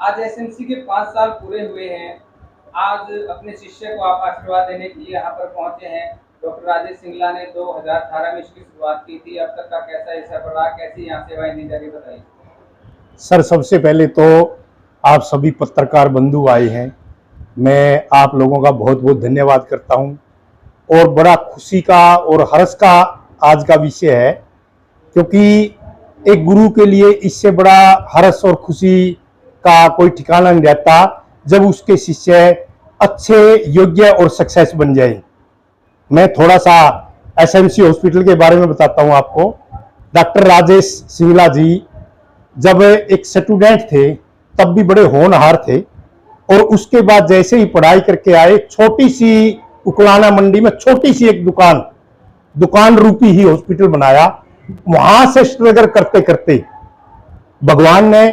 आज एसएमसी के 5 साल पूरे हुए हैं। आज अपने शिष्य को आप आशीर्वाद देने के लिए यहाँ पर पहुंचे हैं। डॉक्टर राजेश सिंगला ने 2018 में इसकी शुरुआत की थी। अब तक का कैसा ये सफर रहा, कैसी यहाँ सेवाएं दी जा रही, बताइए। सर, सबसे पहले तो आप सभी पत्रकार बंधु आए हैं, मैं आप लोगों का बहुत बहुत धन्यवाद करता हूं। और बड़ा खुशी का और हर्ष का आज का विषय है, क्योंकि एक गुरु के लिए इससे बड़ा हर्ष और खुशी का कोई ठिकाना नहीं रहता जब उसके शिष्य अच्छे, योग्य और सक्सेस बन जाए। मैं थोड़ा सा एसएमसी हॉस्पिटल के बारे में बताता हूं आपको। डॉक्टर राजेश सिंगला जी जब एक स्टूडेंट थे तब भी बड़े होनहार थे, और उसके बाद जैसे ही पढ़ाई करके आए, छोटी सी उकलाना मंडी में छोटी सी एक दुकान रूपी ही हॉस्पिटल बनाया। वहां से स्ट्रगल करते करते भगवान ने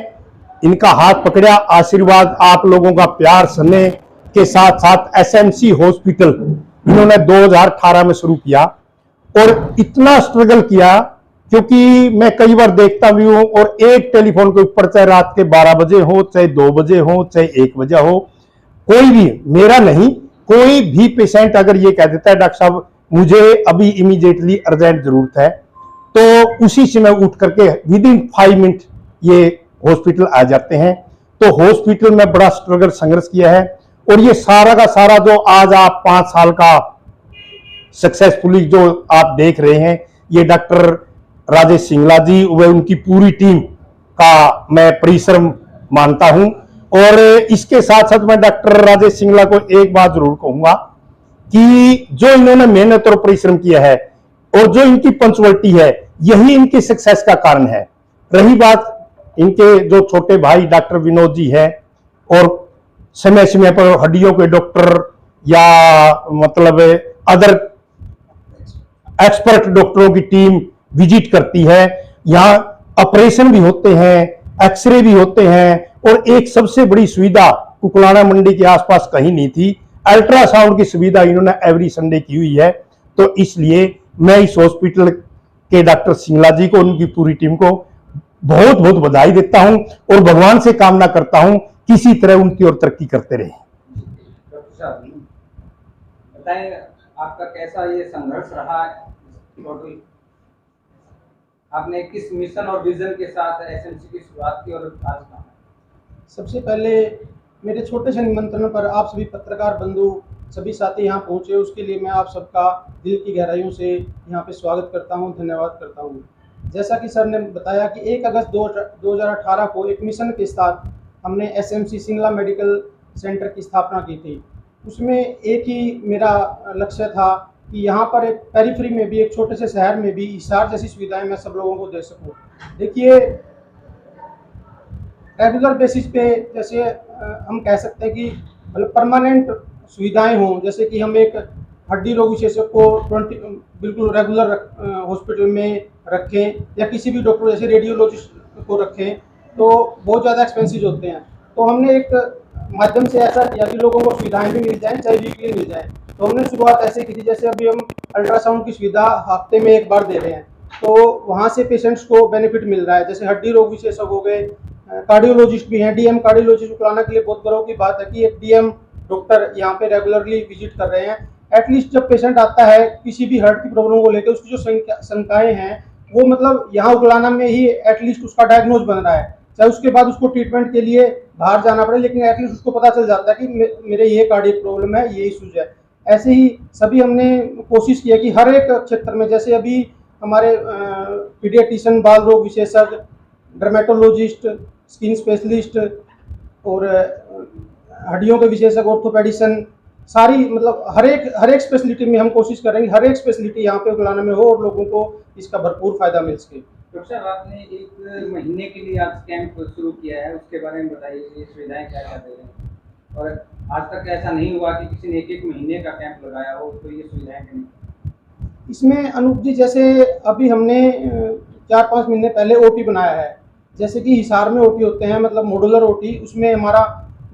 इनका हाथ पकड़ा। आशीर्वाद, आप लोगों का प्यार, स्नेह के साथ साथ एसएमसी हॉस्पिटल इन्होंने 2018 में शुरू किया। और इतना स्ट्रगल किया क्योंकि मैं कई बार देखता भी हूं, और एक टेलीफोन के ऊपर चाहे रात के 12 बजे हो, चाहे 2 बजे हो, चाहे 1 बजे हो, कोई भी, मेरा नहीं, कोई भी पेशेंट अगर ये कह देता है डॉक्टर साहब मुझे अभी इमीडिएटली अर्जेंट जरूरत है, तो उसी समय उठ करके विद इन 5 मिनट ये हॉस्पिटल आ जाते हैं। तो हॉस्पिटल में बड़ा स्ट्रगल, संघर्ष किया है। और ये सारा का सारा जो आज आप 5 साल का सक्सेसफुली जो आप देख रहे हैं, ये डॉक्टर राजेश सिंगला जी व उनकी पूरी टीम का मैं परिश्रम मानता हूं। और इसके साथ साथ मैं डॉक्टर राजेश सिंगला को एक बात जरूर कहूंगा कि जो इन्होंने मेहनत और परिश्रम किया है और जो इनकी पंचुअलिटी है, यही इनकी सक्सेस का कारण है। रही बात इनके जो छोटे भाई डॉक्टर विनोद जी है, और समय समय पर हड्डियों के डॉक्टर या मतलब अदर एक्सपर्ट डॉक्टरों की टीम विजिट करती है। यहाँ ऑपरेशन भी होते हैं, एक्सरे भी होते हैं, और एक सबसे बड़ी सुविधा कुकलाना मंडी के आसपास कहीं नहीं थी, अल्ट्रासाउंड की सुविधा इन्होंने एवरी संडे की हुई है। तो इसलिए मैं इस हॉस्पिटल के डॉक्टर सिंगला जी को, उनकी पूरी टीम को बहुत बहुत बधाई देता हूं, और भगवान से कामना करता हूं किसी तरह उनकी और तरक्की करते रहे। डॉक्टर साहब बताएं, आपका कैसा ये संघर्ष रहा, टोटल आपने किस मिशन और विजन के साथ एसएमसी की शुरुआत की और आज कहाँ? सबसे पहले मेरे छोटे से निमंत्रण पर आप सभी पत्रकार बंधु, सभी साथी यहाँ पहुँचे, उसके लिए मैं आप सबका दिल की गहराइयों से यहाँ पे स्वागत करता हूँ, धन्यवाद करता हूँ। जैसा कि सर ने बताया कि 1 अगस्त 2018 को एक मिशन के साथ हमने एसएमसी सिंगला मेडिकल सेंटर की स्थापना की थी। उसमें एक ही मेरा लक्ष्य था कि यहाँ पर एक पेरिफेरी में भी, एक छोटे से शहर में भी हिसार जैसी सुविधाएं मैं सब लोगों को दे सकूँ। देखिए, रेगुलर बेसिस पे जैसे हम कह सकते हैं कि मतलब परमानेंट सुविधाएं हों, जैसे कि हम एक हड्डी रोग विशेषज्ञ को 20 बिल्कुल रेगुलर हॉस्पिटल में रखें, या किसी भी डॉक्टर जैसे रेडियोलॉजिस्ट को रखें, तो बहुत ज़्यादा एक्सपेंसिव होते हैं। तो हमने एक माध्यम से ऐसा किया कि लोगों को सुविधाएं भी मिल जाएँ, चाहे वीकली मिल जाए। तो हमने शुरुआत ऐसे की थी, जैसे अभी हम अल्ट्रासाउंड की सुविधा हफ्ते में 1 बार दे रहे हैं, तो वहाँ से पेशेंट्स को बेनिफिट मिल रहा है। जैसे हड्डी रोग विशेषज्ञ हो गए, कार्डियोलॉजिस्ट भी हैं, डीएम कार्डियोलॉजिस्ट बुलाने के लिए बहुत गर्व की बात है कि एक डीएम डॉक्टर यहाँ पे रेगुलरली विजिट कर रहे हैं। एटलीस्ट जब पेशेंट आता है किसी भी हार्ट की प्रॉब्लम को लेकर, उसकी जो शंकाएं हैं वो मतलब यहाँ उगलाना में ही एटलीस्ट उसका डायग्नोज बन रहा है, चाहे उसके बाद उसको ट्रीटमेंट के लिए बाहर जाना पड़े, लेकिन एटलीस्ट उसको पता चल जाता है कि मेरे ये कार्डियक प्रॉब्लम है, ये इशूज है। ऐसे ही सभी हमने कोशिश की है कि हर एक क्षेत्र में, जैसे अभी हमारे पीडियाट्रिशियन, बाल रोग विशेषज्ञ, डर्मेटोलॉजिस्ट, स्किन स्पेशलिस्ट और हड्डियों के विशेषज्ञ, ऑर्थोपेडिशियन, सारी मतलब हर एक स्पेशलिटी में हम कोशिश करेंगे हर एक स्पेशलिटी यहाँ पे उगलाना में हो और लोगों को इसका भरपूर फायदा मिल सके। डॉक्टर साहब, आपने 1 महीने के लिए आज कैंप शुरू किया है, उसके बारे में बताइए, ये सुविधाएं क्या क्या दे रहे हैं? और आज तक ऐसा नहीं हुआ कि किसी ने 1 महीने का कैंप लगाया हो, तो ये सुविधाएं नहीं? इसमें अनूप जी, जैसे अभी हमने 4-5 महीने पहले ओटी बनाया है। जैसे कि हिसार में ओटी होते हैं, मतलब मॉड्यूलर ओटी, उसमें हमारा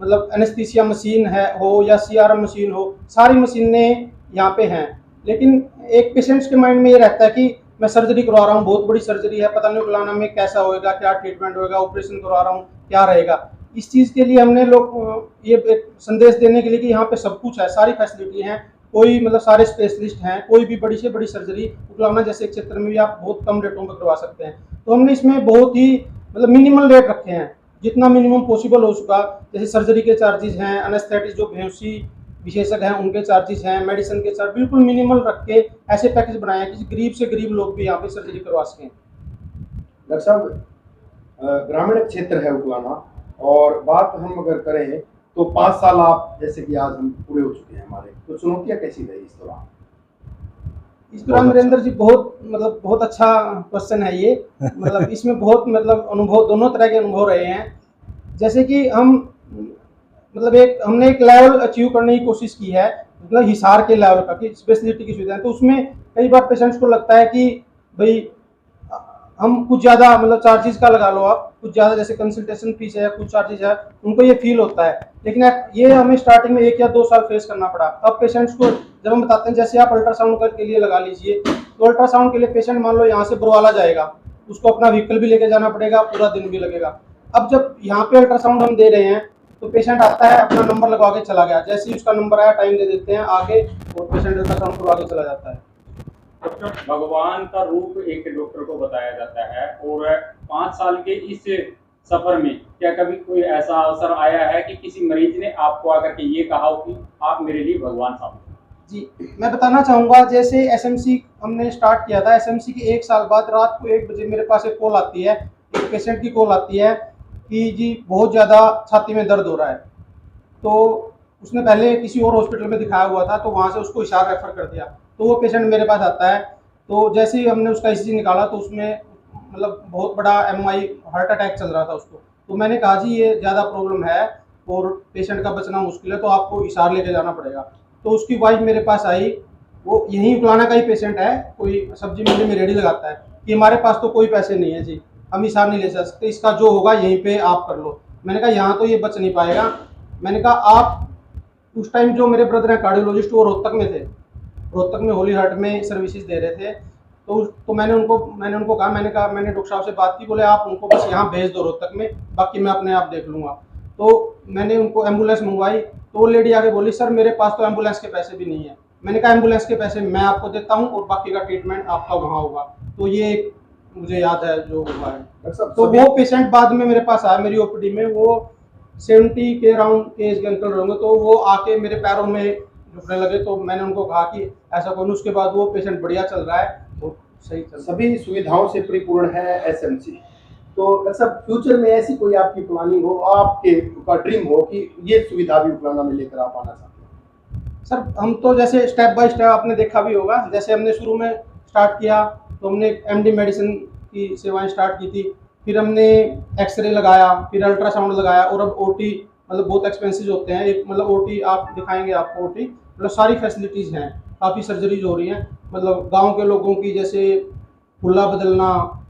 मतलब एनेस्थीसिया मशीन है हो या सीआरएम मशीन हो, सारी मशीनें यहाँ पे हैं। लेकिन एक पेशेंट्स के माइंड में ये रहता है कि मैं सर्जरी करवा रहा हूँ, बहुत बड़ी सर्जरी है, पता नहीं उगलाना में कैसा होएगा, क्या ट्रीटमेंट होएगा, ऑपरेशन करवा रहा हूँ, क्या रहेगा। इस चीज़ के लिए हमने ये एक संदेश देने के लिए कि यहाँ पे सब कुछ है, सारी फैसिलिटी हैं, कोई मतलब सारे स्पेशलिस्ट हैं, कोई भी बड़ी से बड़ी सर्जरी उकलाना जैसे क्षेत्र में भी आप बहुत कम रेटों पर करवा सकते हैं। तो हमने इसमें बहुत ही मतलब मिनिमल रेट रखे हैं, जितना मिनिमम पॉसिबल हो चुका। जैसे सर्जरी के चार्जेस हैं, एनेस्थेटिस्ट जो बेहोशी विशेषज्ञ हैं उनके चार्जेस हैं, मेडिसिन के चार्ज बिल्कुल मिनिमल रख के ऐसे पैकेज बनाए हैं कि गरीब से गरीब लोग भी यहाँ पे सर्जरी करवा सकें। डॉक्टर साहब, ग्रामीण क्षेत्र है उकलाना, और बात हम अगर करें तो 5 साल आप जैसे कि आज हम पूरे हो चुके हैं हमारे, तो चुनौतियाँ कैसी रही इस दौरान? इस दौरान नरेंद्र जी बहुत अच्छा क्वेश्चन है ये। मतलब इसमें बहुत मतलब अनुभव, दोनों तरह के अनुभव रहे हैं। जैसे कि हमने एक लेवल अचीव करने की कोशिश की है, मतलब हिसार के लेवल का, कि स्पेशलिटी की सुविधा है। तो उसमें कई बार पेशेंट्स को लगता है कि भाई हम कुछ ज़्यादा मतलब चार्जेस का लगा लो, आप कुछ ज़्यादा जैसे कंसल्टेशन फीस है, कुछ चार्जेस है, उनको ये फील होता है। लेकिन ये हमें स्टार्टिंग में 1 या 2 साल फेस करना पड़ा। अब पेशेंट्स को जब हम बताते हैं, जैसे आप अल्ट्रासाउंड के लिए लगा लीजिए, तो अल्ट्रासाउंड के लिए पेशेंट मान लो यहाँ से बरवाला जाएगा, उसको अपना व्हीकल भी लेके जाना पड़ेगा, पूरा दिन भी लगेगा। अब जब यहाँ पे अल्ट्रासाउंड हम दे रहे हैं तो पेशेंट आता है, अपना नंबर लगवा के चला गया, जैसे ही उसका नंबर आया टाइम दे देते हैं आगे, और पेशेंट अल्ट्रासाउंड करवा के चला जाता है। डॉक्टर, भगवान का रूप एक डॉक्टर को बताया जाता है, और 5 साल के इस सफर में क्या कभी कोई ऐसा अवसर आया है कि किसी मरीज ने आपको आकर के ये कहा हो कि आप मेरे लिए भगवान साहब? जी, मैं बताना चाहूँगा, जैसे एसएमसी हमने स्टार्ट किया था, एसएमसी के 1 साल बाद रात को 1 बजे मेरे पास एक कॉल आती है, एक पेशेंट की कॉल आती है कि जी बहुत ज़्यादा छाती में दर्द हो रहा है। तो उसने पहले किसी और हॉस्पिटल में दिखाया हुआ था, तो वहाँ से उसको हिसार रेफर कर दिया। तो वो पेशेंट मेरे पास आता है, तो जैसे ही हमने उसका ईसीजी निकाला तो उसमें मतलब बहुत बड़ा एमआई हार्ट अटैक चल रहा था उसको। तो मैंने कहा जी ये ज़्यादा प्रॉब्लम है और पेशेंट का बचना मुश्किल है, तो आपको हिसार लेके जाना पड़ेगा। तो उसकी वाइफ मेरे पास आई, वो यहीं उकलाना का ही पेशेंट है, कोई सब्जी मंडी में रेडी लगाता है, कि हमारे पास तो कोई पैसे नहीं है जी, हम हिसार नहीं ले जा सकते, इसका जो होगा यहीं पे आप कर लो। मैंने कहा यहाँ तो ये बच नहीं पाएगा। मैंने कहा आप, उस टाइम जो मेरे ब्रदर हैं कार्डियोलॉजिस्ट, वो रोहतक में थे, रोहतक में होली हार्ट में सर्विसेज दे रहे थे। तो मैंने उनको कहा, मैंने डॉक्टर साहब से बात की, बोले आप उनको बस यहाँ भेज दो रोहतक में, बाकी मैं अपने आप देख लूँगा। तो मैंने उनको एम्बुलेंस मंगवाई, तो वो लेडी आके बोली सर मेरे पास तो एम्बुलेंस के पैसे भी नहीं है। मैंने कहा एम्बुलेंस के पैसे मैं आपको देता हूँ और बाकी का ट्रीटमेंट आपका वहाँ होगा। तो ये मुझे याद है जो हुआ है। तो वो पेशेंट बाद में मेरे पास आया मेरी ओपीडी में, वो 70 के राउंड के एज के अंकल रहेंगे, तो वो आके मेरे पैरों में झुकने लगे। तो मैंने उनको कहा कि ऐसा कोई नहीं। उसके बाद वो पेशेंट बढ़िया चल रहा है, वो सही चल रहा है। सभी सुविधाओं से परिपूर्ण है एसएमसी। तो डॉक्टर साहब, फ्यूचर में ऐसी कोई आपकी प्लानिंग हो, आपके का ड्रीम हो कि ये सुविधा भी उकलाना में लेकर आप आना चाहते हैं? सर हम तो जैसे स्टेप बाय स्टेप आपने देखा भी होगा, जैसे हमने शुरू में स्टार्ट किया तो हमने एमडी मेडिसिन की सेवाएं स्टार्ट की थी, फिर हमने एक्सरे लगाया, फिर अल्ट्रासाउंड लगाया, और अब ओटी मतलब बहुत एक्सपेंसिव होते हैं। एक मतलब ओटी आप दिखाएंगे, आपको ओटी मतलब सारी फैसिलिटीज़ हैं, काफ़ी सर्जरीज हो रही हैं। मतलब गांव के लोगों की जैसे फुल्ला बदलना,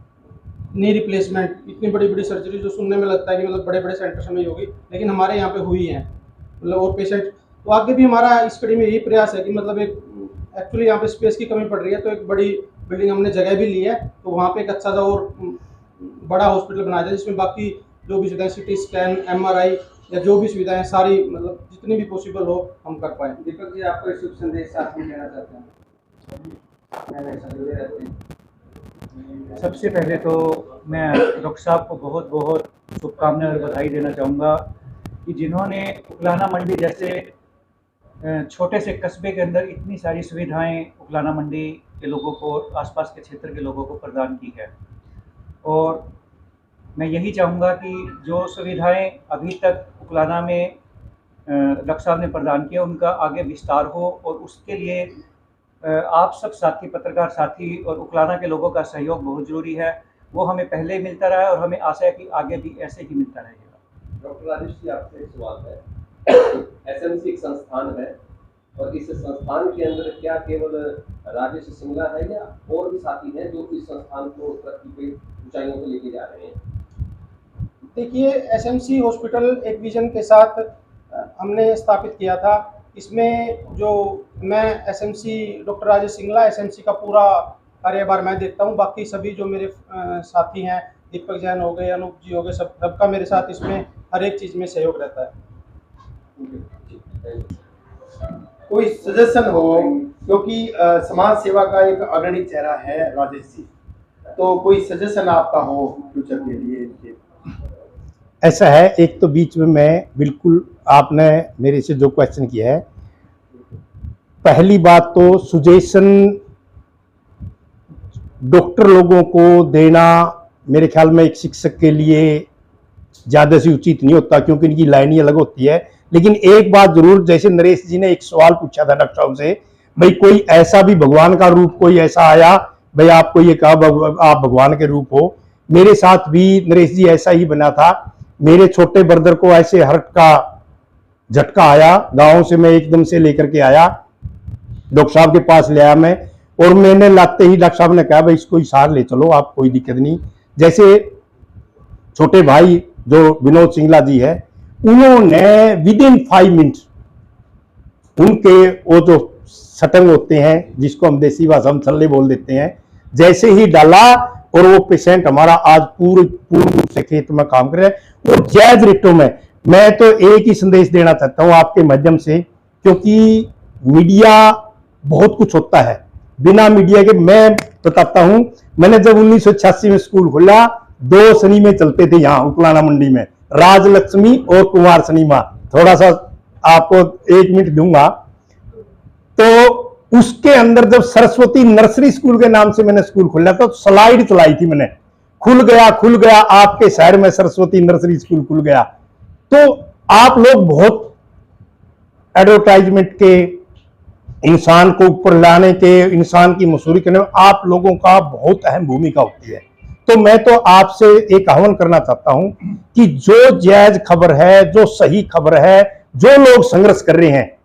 नी रिप्लेसमेंट, इतनी बड़ी बड़ी सर्जरी जो सुनने में लगता है कि मतलब बड़े बड़े सेंटर्स में ही होगी, लेकिन हमारे यहाँ पे हुई है। मतलब और पेशेंट तो आगे भी हमारा इस कड़ी में यही प्रयास है कि मतलब एक एक्चुअली यहाँ पे स्पेस की कमी पड़ रही है, तो एक बड़ी बिल्डिंग हमने जगह भी ली है, तो वहाँ पे एक अच्छा सा और बड़ा हॉस्पिटल बनाया जाए, जिसमें बाकी जो भी सुविधाएं, सिटी स्कैन, एमआरआई या जो भी सुविधाएं सारी मतलब जितनी भी पॉसिबल हो हम कर पाएँ। दीपक जी, आपको एक शुभ संदेश साथ में देना चाहते हैं? जुड़े रहते हैं। सबसे पहले तो मैं डॉक्टर साहब को बहुत बहुत शुभकामनाएं और बधाई देना चाहूँगा कि जिन्होंने उकलाना मंडी जैसे छोटे से कस्बे के अंदर इतनी सारी सुविधाएं उकलाना मंडी के लोगों को, आसपास के क्षेत्र के लोगों को प्रदान की है। और मैं यही चाहूँगा कि जो सुविधाएं अभी तक उकलाना में डॉक्टर साहब ने प्रदान किया, उनका आगे विस्तार हो, और उसके लिए आप सब साथी, पत्रकार साथी और उकलाना के लोगों का सहयोग बहुत ज़रूरी है। वो हमें पहले मिलता रहा है और हमें आशा है कि आगे भी ऐसे ही मिलता रहेगा। डॉक्टर राजेश जी, आपसे एक सवाल है। एसएमसी एक संस्थान है, और इस संस्थान के अंदर क्या केवल राजेश सिंगला है या और भी साथी हैं जो इस संस्थान को तरक्की पे ऊंचाइयों को लेके जा रहे हैं? देखिए, एसएमसी हॉस्पिटल एक विजन के साथ हमने स्थापित किया था। इसमें जो मैं SMC doctor Rajesh Singla, SMC का पूरा कार्यभार मैं देखता हूँ। बाकी सभी जो मेरे साथी हैं, दीपक जैन हो गए, अनूप जी हो गए, सबका मेरे साथ इसमें हर एक चीज़ में सहयोग रहता है। कोई सजेशन हो, क्योंकि समाज सेवा का एक अग्रणी चेहरा है राजेश जी, तो कोई सजेशन आपका हो फ्यूचर के लिए? ऐसा है, एक तो बीच में मैं बिल्कुल, आपने मेरे से जो क्वेश्चन किया है, पहली बात तो सुजेशन डॉक्टर लोगों को देना मेरे ख्याल में एक शिक्षक के लिए ज़्यादा से उचित नहीं होता, क्योंकि इनकी लाइन ही अलग होती है। लेकिन एक बात जरूर, जैसे नरेश जी ने एक सवाल पूछा था डॉक्टर साहब से, भाई कोई ऐसा भी भगवान का रूप कोई ऐसा आया, भाई आपको ये कहा आप भगवान के रूप हो। मेरे साथ भी नरेश जी ऐसा ही बना था। मेरे छोटे ब्रदर को ऐसे हार्ट का झटका आया, गाँव से मैं एकदम से लेकर के आया, डॉक्टर साहब के पास ले आया मैं, और मैंने लाते ही डॉक्टर साहब ने कहा भाई इसको हिसार ले चलो, आप कोई दिक्कत नहीं। जैसे छोटे भाई जो विनोद सिंगला जी है, उन्होंने विद इन 5 मिनट उनके वो जो सटंग होते हैं, जिसको हम देसी भाषा में छल्ले बोल देते हैं, जैसे ही डाला और वो पेशेंट हमारा आज पूर्ण रूप से खेत में काम कर रहे हैं और जायज रेटों में। मैं तो एक ही संदेश देना चाहता हूं आपके माध्यम से, क्योंकि मीडिया बहुत कुछ होता है, बिना मीडिया के मैं बताता हूं, मैंने जब 1986 में स्कूल खोला, 2 शनि में चलते थे यहाँ उकलाना मंडी में, राजलक्ष्मी और कुमार शनिमा। थोड़ा सा आपको 1 मिनट दूंगा। तो उसके अंदर जब सरस्वती नर्सरी स्कूल के नाम से मैंने स्कूल खोला तो स्लाइड चलाई थी मैंने, खुल गया आपके शहर में सरस्वती नर्सरी स्कूल खुल गया। तो आप लोग बहुत एडवर्टाइजमेंट के, इंसान को ऊपर लाने के, इंसान की मशहूरी करने में आप लोगों का बहुत अहम भूमिका होती है। तो मैं तो आपसे एक आह्वान करना चाहता हूं कि जो जायज खबर है, जो सही खबर है, जो लोग संघर्ष कर रहे हैं,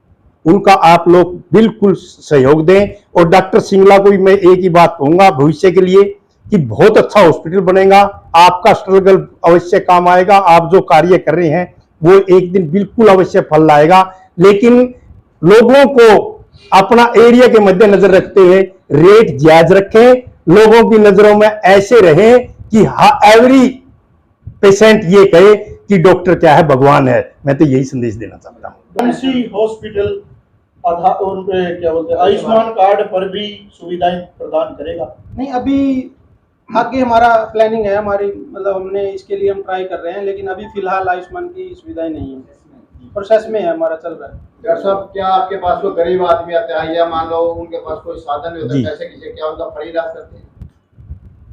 उनका आप लोग बिल्कुल सहयोग दें। और डॉक्टर सिंगला को भी मैं एक ही बात कहूंगा भविष्य के लिए कि बहुत अच्छा हॉस्पिटल बनेगा, आपका स्ट्रगल अवश्य काम आएगा, आप जो कार्य कर रहे हैं वो एक दिन बिल्कुल अवश्य फल लाएगा। लेकिन लोगों को अपना एरिया के मद्देनजर रखते हुए रेट जायज रखें, लोगों की नजरों में ऐसे रहें कि एवरी पेशेंट ये कहे कि डॉक्टर क्या है, भगवान है। मैं तो यही संदेश देना चाहता हूं। कौन सी हॉस्पिटल और क्या बोलते हैं आयुष्मान कार्ड पर भी सुविधाएं प्रदान करेगा? नहीं, अभी आगे हमारा प्लानिंग है, हमारी मतलब हमने इसके लिए हम ट्राई कर रहे हैं, लेकिन अभी फिलहाल आयुष्मान की सुविधाएं नहीं है, प्रोसेस में है, हमारा चल रहा है। डॉक्टर साहब, क्या आपके पास कोई गरीब आदमी आता है या मान लो उनके पास कोई साधन नहीं होता, कैसे किसी, क्या उनका फ्री इलाज करते हैं?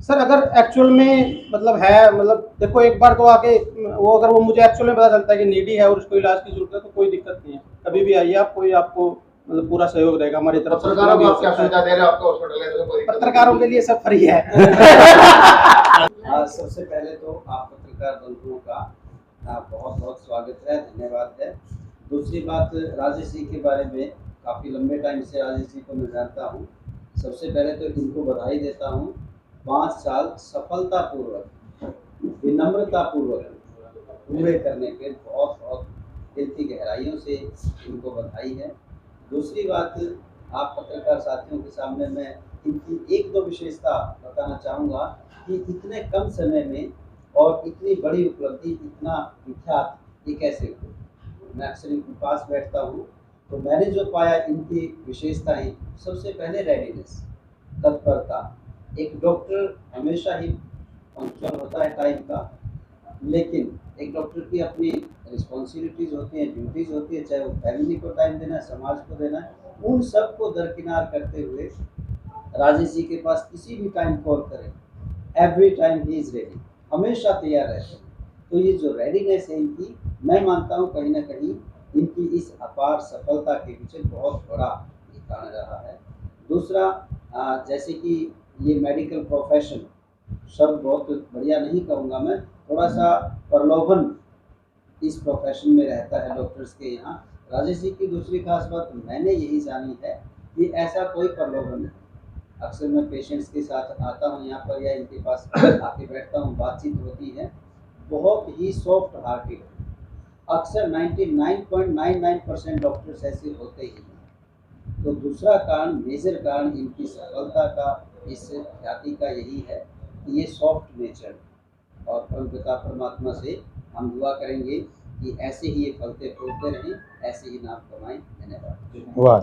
सर अगर एक्चुअल में मतलब है, मतलब देखो एक बार तो आके वो अगर वो मुझे एक्चुअल में पता चलता है कि नीडी है और उसको इलाज की जरूरत है तो कोई दिक्कत नहीं है, कभी भी आइए आप, कोई आपको मतलब पूरा सहयोग रहेगा हमारी तरफ से। सरकारों को आप क्या सुविधा दे रहे हो आपका हॉस्पिटल है? तो कोई पत्रकारों के लिए सब फ्री है। सबसे पहले तो आप पत्रकार बंधुओं का बहुत बहुत स्वागत है, धन्यवाद है। दूसरी बात, राजेश जी के बारे में काफ़ी लंबे टाइम से राजेश जी को मैं जानता हूँ। सबसे पहले तो इनको बधाई देता हूँ, 5 साल सफलतापूर्वक, विनम्रतापूर्वक पूरे करने के बहुत बहुत दिल की गहराइयों से इनको बधाई है। दूसरी बात, आप पत्रकार साथियों के सामने मैं इनकी 1-2 विशेषता बताना चाहूँगा कि इतने कम समय में और इतनी बड़ी उपलब्धि, इतना विख्यात, ये कैसे हो। मैं अक्सर इनके पास बैठता हूँ तो मैंने जो पाया इनकी विशेषताएं, सबसे पहले रेडीनेस, तत्परता। एक डॉक्टर हमेशा ही पंक्चुअल होता है टाइम का, लेकिन एक डॉक्टर की अपनी रिस्पॉन्सिबिलिटीज़ होती हैं, ड्यूटीज़ होती है, चाहे वो फैमिली को टाइम देना है, समाज को देना है, उन सब को दरकिनार करते हुए राजेश जी के पास किसी भी टाइम कॉल करें, every time he is ready, हमेशा तैयार रहते हैं। तो ये जो रेडीनेस है इनकी, मैं मानता हूँ कहीं ना कहीं इनकी इस अपार सफलता के पीछे बहुत बड़ा कारण रहा है। दूसरा, जैसे कि ये मेडिकल प्रोफेशन, सब बहुत बढ़िया नहीं कहूँगा मैं, थोड़ा सा प्रलोभन इस प्रोफेशन में रहता है डॉक्टर्स के यहाँ। राजेश जी की दूसरी खास बात मैंने यही जानी है कि ऐसा कोई प्रलोभन नहीं। अक्सर मैं पेशेंट्स के साथ आता हूँ यहाँ पर या इनके पास आके बैठता हूँ, बातचीत होती है, बहुत ही सॉफ्ट हार्टेड। अक्सर 99.99% डॉक्टर्स ऐसे होते ही हैं। तो दूसरा कारण, मेजर कारण इनकी सफलता का, इस ख्याति का यही है कि ये सॉफ्ट नेचर और परमपिता परमात्मा से हम दुआ करेंगे कि ऐसे ही ये फलते फूलते रहें, ऐसे ही नाम कमाएं। धन्यवाद। वाह।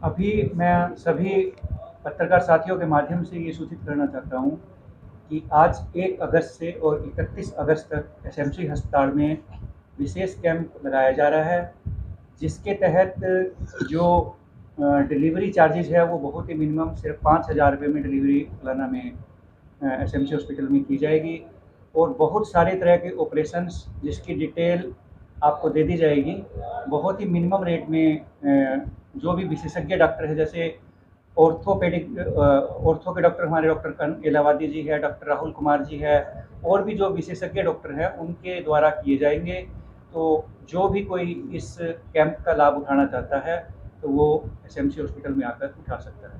अभी मैं सभी पत्रकार साथियों के माध्यम से ये सूचित करना चाहता हूँ कि आज 1 अगस्त से और 31 अगस्त तक एसएमसी अस्पताल में विशेष कैंप लगाया जा रहा है, जिसके तहत जो डिलीवरी चार्जेस है वो बहुत ही मिनिमम सिर्फ 5,000 रुपये में डिलीवरी उकलाना में एसएमसी हॉस्पिटल में की जाएगी और बहुत सारे तरह के ऑपरेशंस जिसकी डिटेल आपको दे दी जाएगी बहुत ही मिनिमम रेट में। जो भी विशेषज्ञ डॉक्टर है, जैसे ऑर्थो के डॉक्टर हमारे डॉक्टर कर्ण इलाहाबादी जी है, डॉक्टर राहुल कुमार जी है, और भी जो विशेषज्ञ डॉक्टर हैं उनके द्वारा किए जाएंगे। तो जो भी कोई इस कैंप का लाभ उठाना चाहता है तो वो एसएमसी हॉस्पिटल में आकर उठा सकता है।